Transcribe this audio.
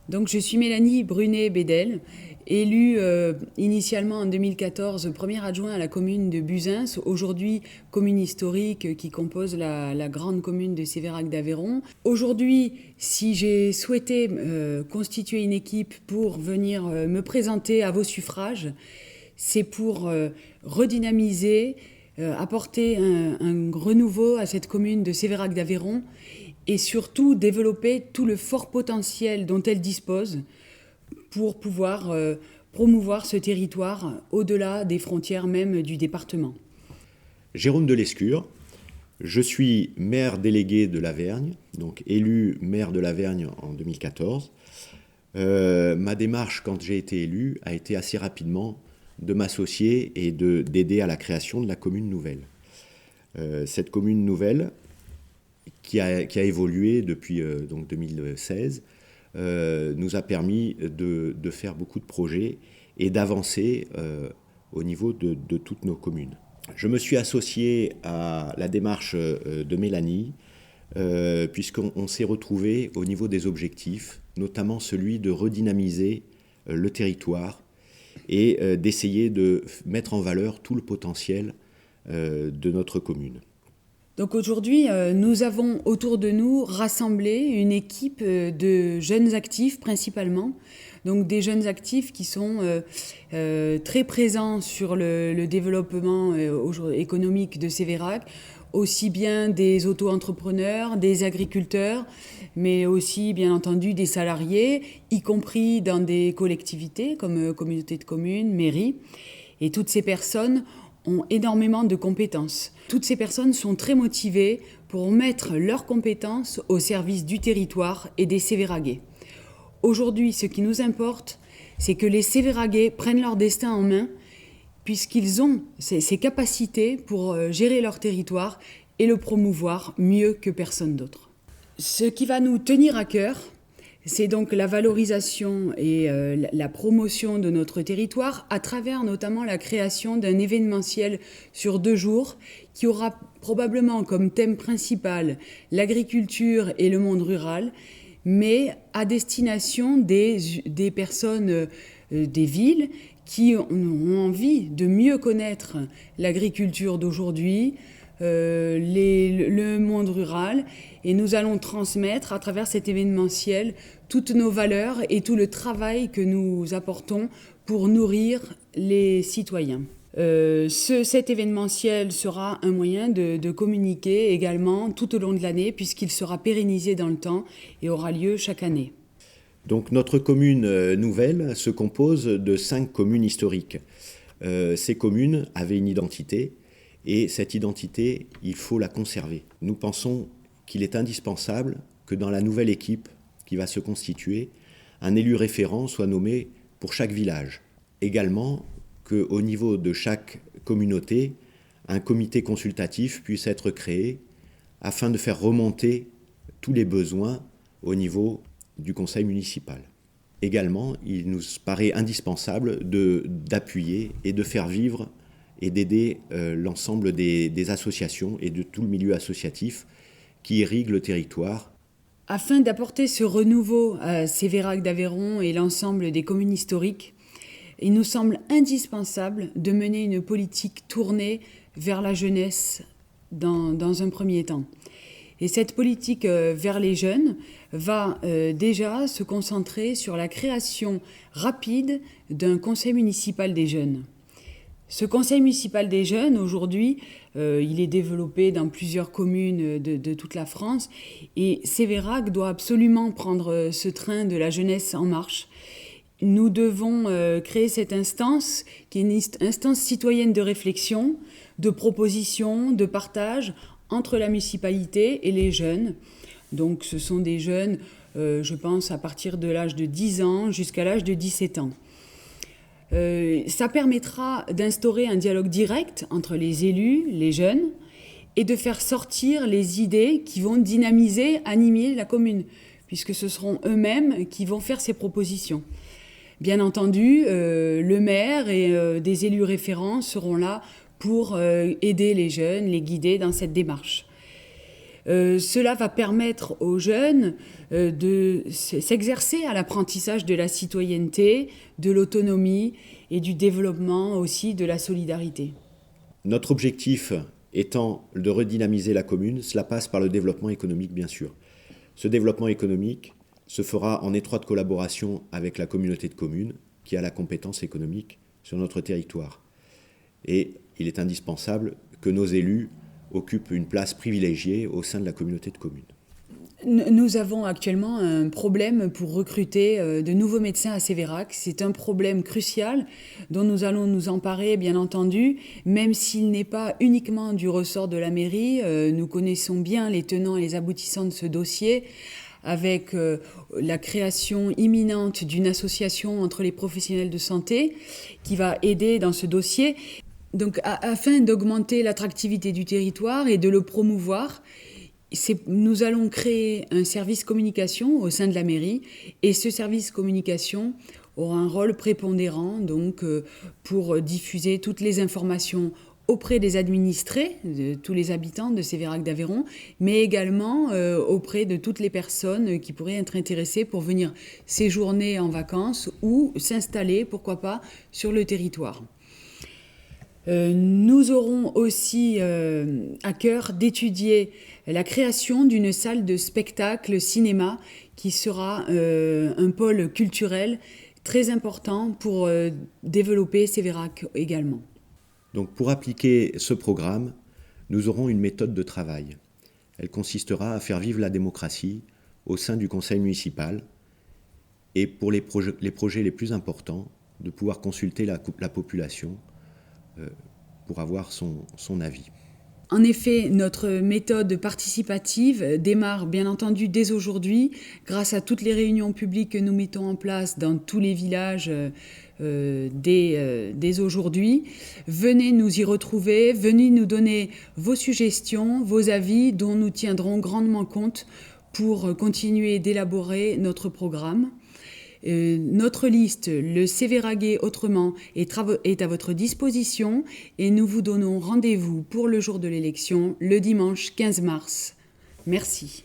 Donc, je suis Mélanie Brunet-Bédel, élue initialement en 2014 première adjointe à la commune de Buzins, aujourd'hui commune historique qui compose la grande commune de Sévérac d'Aveyron. Aujourd'hui, si j'ai souhaité constituer une équipe pour venir me présenter à vos suffrages, c'est pour redynamiser, apporter un renouveau à cette commune de Sévérac d'Aveyron et surtout développer tout le fort potentiel dont elle dispose pour pouvoir promouvoir ce territoire au-delà des frontières même du département. Jérôme Delescure, je suis maire délégué de Lavergne, donc élu maire de Lavergne en 2014. Ma démarche quand j'ai été élu a été assez rapidement de m'associer et d'aider à la création de la commune nouvelle. Cette commune nouvelle, qui a évolué depuis donc 2016, nous a permis de faire beaucoup de projets et d'avancer au niveau de toutes nos communes. Je me suis associé à la démarche de Mélanie, puisqu'on s'est retrouvé au niveau des objectifs, notamment celui de redynamiser le territoire et d'essayer de mettre en valeur tout le potentiel de notre commune. Donc aujourd'hui, nous avons autour de nous rassemblé une équipe de jeunes actifs principalement, donc des jeunes actifs qui sont très présents sur le développement économique de Sévérac, aussi bien des auto-entrepreneurs, des agriculteurs, mais aussi bien entendu des salariés, y compris dans des collectivités comme communauté de communes, mairie. Et toutes ces personnes ont énormément de compétences. Toutes ces personnes sont très motivées pour mettre leurs compétences au service du territoire et des Sévéraguais. Aujourd'hui, ce qui nous importe, c'est que les Sévéraguais prennent leur destin en main, puisqu'ils ont ces capacités pour gérer leur territoire et le promouvoir mieux que personne d'autre. Ce qui va nous tenir à cœur, c'est donc la valorisation et la promotion de notre territoire à travers notamment la création d'un événementiel sur 2 jours qui aura probablement comme thème principal l'agriculture et le monde rural, mais à destination des personnes des villes qui ont envie de mieux connaître l'agriculture d'aujourd'hui, le monde rural, et nous allons transmettre à travers cet événementiel toutes nos valeurs et tout le travail que nous apportons pour nourrir les citoyens. Cet événementiel sera un moyen de communiquer également tout au long de l'année puisqu'il sera pérennisé dans le temps et aura lieu chaque année. Donc notre commune nouvelle se compose de 5 communes historiques. Ces communes avaient une identité et cette identité, il faut la conserver. Nous pensons qu'il est indispensable que dans la nouvelle équipe qui va se constituer, un élu référent soit nommé pour chaque village. Également, qu'au niveau de chaque communauté, un comité consultatif puisse être créé afin de faire remonter tous les besoins au niveau du conseil municipal. Également, il nous paraît indispensable d'appuyer et de faire vivre et d'aider l'ensemble des associations et de tout le milieu associatif qui irrigue le territoire. Afin d'apporter ce renouveau à Sévérac d'Aveyron et l'ensemble des communes historiques, il nous semble indispensable de mener une politique tournée vers la jeunesse dans un premier temps. Et cette politique vers les jeunes va déjà se concentrer sur la création rapide d'un conseil municipal des jeunes. Ce conseil municipal des jeunes, aujourd'hui, il est développé dans plusieurs communes de toute la France et Sévérac doit absolument prendre ce train de la jeunesse en marche. Nous devons créer cette instance qui est une instance citoyenne de réflexion, de proposition, de partage entre la municipalité et les jeunes. Donc ce sont des jeunes, je pense, à partir de l'âge de 10 ans jusqu'à l'âge de 17 ans. Ça permettra d'instaurer un dialogue direct entre les élus, les jeunes, et de faire sortir les idées qui vont dynamiser, animer la commune, puisque ce seront eux-mêmes qui vont faire ces propositions. Bien entendu, le maire et des élus référents seront là pour aider les jeunes, les guider dans cette démarche. Cela va permettre aux jeunes de s'exercer à l'apprentissage de la citoyenneté, de l'autonomie et du développement aussi de la solidarité. Notre objectif étant de redynamiser la commune, cela passe par le développement économique bien sûr. Ce développement économique se fera en étroite collaboration avec la communauté de communes qui a la compétence économique sur notre territoire. Et il est indispensable que nos élus occupent une place privilégiée au sein de la communauté de communes. Nous avons actuellement un problème pour recruter de nouveaux médecins à Sévérac. C'est un problème crucial dont nous allons nous emparer, bien entendu, même s'il n'est pas uniquement du ressort de la mairie. Nous connaissons bien les tenants et les aboutissants de ce dossier, avec la création imminente d'une association entre les professionnels de santé qui va aider dans ce dossier. Donc, afin d'augmenter l'attractivité du territoire et de le promouvoir, nous allons créer un service communication au sein de la mairie, et ce service communication aura un rôle prépondérant donc, pour diffuser toutes les informations auprès des administrés, de tous les habitants de Sévérac d'Aveyron, mais également auprès de toutes les personnes qui pourraient être intéressées pour venir séjourner en vacances ou s'installer, pourquoi pas, sur le territoire. Nous aurons aussi à cœur d'étudier la création d'une salle de spectacle cinéma qui sera un pôle culturel très important pour développer Sévérac également. Donc pour appliquer ce programme, nous aurons une méthode de travail. Elle consistera à faire vivre la démocratie au sein du conseil municipal et pour les projets les plus importants, de pouvoir consulter la population pour avoir son avis. En effet, notre méthode participative démarre bien entendu dès aujourd'hui, grâce à toutes les réunions publiques que nous mettons en place dans tous les villages dès aujourd'hui. Venez nous y retrouver, venez nous donner vos suggestions, vos avis dont nous tiendrons grandement compte pour continuer d'élaborer notre programme. Notre liste, le Sévéraguer autrement, est à votre disposition et nous vous donnons rendez-vous pour le jour de l'élection, le dimanche 15 mars. Merci.